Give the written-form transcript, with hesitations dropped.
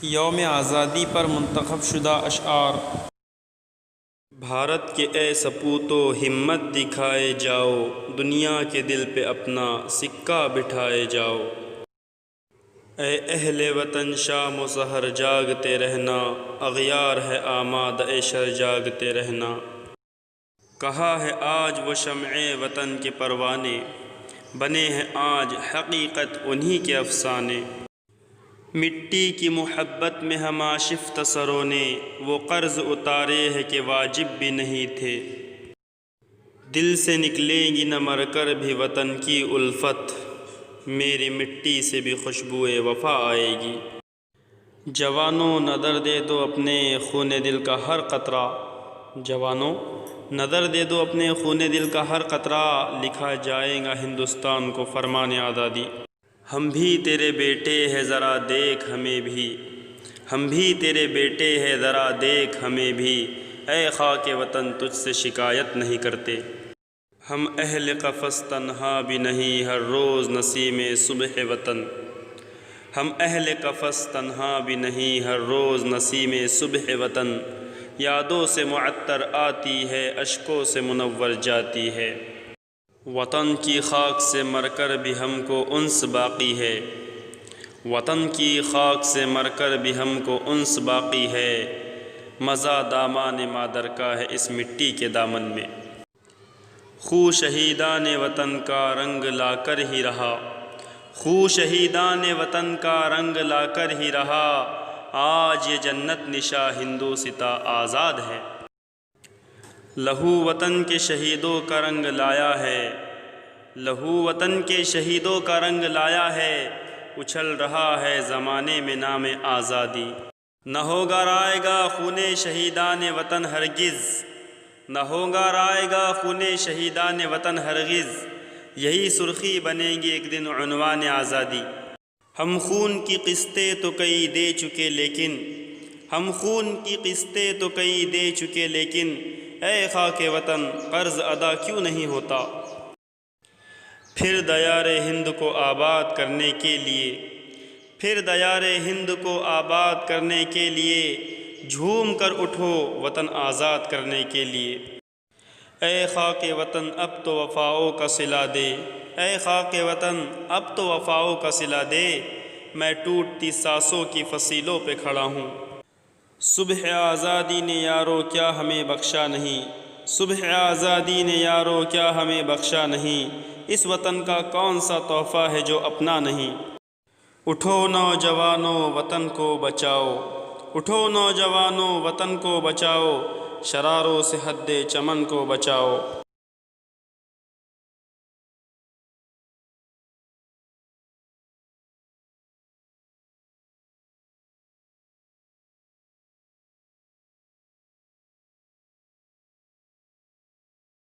یوم آزادی پر منتخب شدہ اشعار۔ بھارت کے اے سپوتو ہمت دکھائے جاؤ، دنیا کے دل پہ اپنا سکہ بٹھائے جاؤ۔ اے اہل وطن شام و سحر جاگتے رہنا، اغیار ہے آمادۂ شر جاگتے رہنا۔ کہا ہے آج وہ شمع وطن کے پروانے، بنے ہیں آج حقیقت انہی کے افسانے۔ مٹی کی محبت میں ہم آشفت سروں نے وہ قرض اتارے ہیں کہ واجب بھی نہیں تھے۔ دل سے نکلیں گی نہ مر کر بھی وطن کی الفت، میری مٹی سے بھی خوشبوئے وفا آئے گی۔ جوانوں نظر دے دو اپنے خون دل کا ہر قطرہ، جوانوں نظر دے دو اپنے خون دل کا ہر قطرہ، لکھا جائے گا ہندوستان کو فرمان آزادی۔ ہم بھی تیرے بیٹے ہیں ذرا دیکھ ہمیں بھی، ہم بھی تیرے بیٹے ہیں ذرا دیکھ ہمیں بھی، اے خاک وطن تجھ سے شکایت نہیں کرتے۔ ہم اہل قفس تنہا بھی نہیں ہر روز نسیم صبح وطن، ہم اہل قفس تنہا بھی نہیں ہر روز نسیم صبح وطن۔ یادوں سے معطر آتی ہے اشکوں سے منور جاتی ہے، وطن کی خاک سے مر کر بھی ہم کو انس باقی ہے، وطن کی خاک سے مر کر بھی ہم کو انس باقی ہے۔ مزہ دامان مادر کا ہے اس مٹی کے دامن میں، خوں شہیدان وطن کا رنگ لا کر ہی رہا، خوں شہیدان وطن کا رنگ لا کر ہی رہا۔ آج یہ جنت نشاں ہندوستاں آزاد ہے، لہو وطن کے شہیدوں کا رنگ لایا ہے، لہو وطن کے شہیدوں کا رنگ لایا ہے۔ اچھل رہا ہے زمانے میں نام آزادی، نہ ہوگا رائے گا خون شہیدان وطن ہرگز، نہ ہوگا رائے گا خون شہیدان وطن ہرگز۔ یہی سرخی بنے گی ایک دن عنوان آزادی۔ ہم خون کی قسطیں تو کئی دے چکے لیکن، ہم خون کی قسطیں تو کئی دے چکے لیکن، اے خاک وطن قرض ادا کیوں نہیں ہوتا؟ پھر دیار ہند کو آباد کرنے کے لیے، پھر دیار ہند کو آباد کرنے کے لیے، جھوم کر اٹھو وطن آزاد کرنے کے لیے۔ اے خاک وطن اب تو وفاؤں کا صلہ دے، اے خاک وطن اب تو وفاؤں کا صلہ دے، میں ٹوٹتی سانسوں کی فصیلوں پہ کھڑا ہوں۔ صبح آزادی نے یارو کیا ہمیں بخشا نہیں، صبح آزادی نے یارو کیا ہمیں بخشا نہیں، اس وطن کا کون سا تحفہ ہے جو اپنا نہیں۔ اٹھو نوجوانوں وطن کو بچاؤ، اٹھو نوجوانوں وطن کو بچاؤ، شراروں سے حد چمن کو بچاؤ۔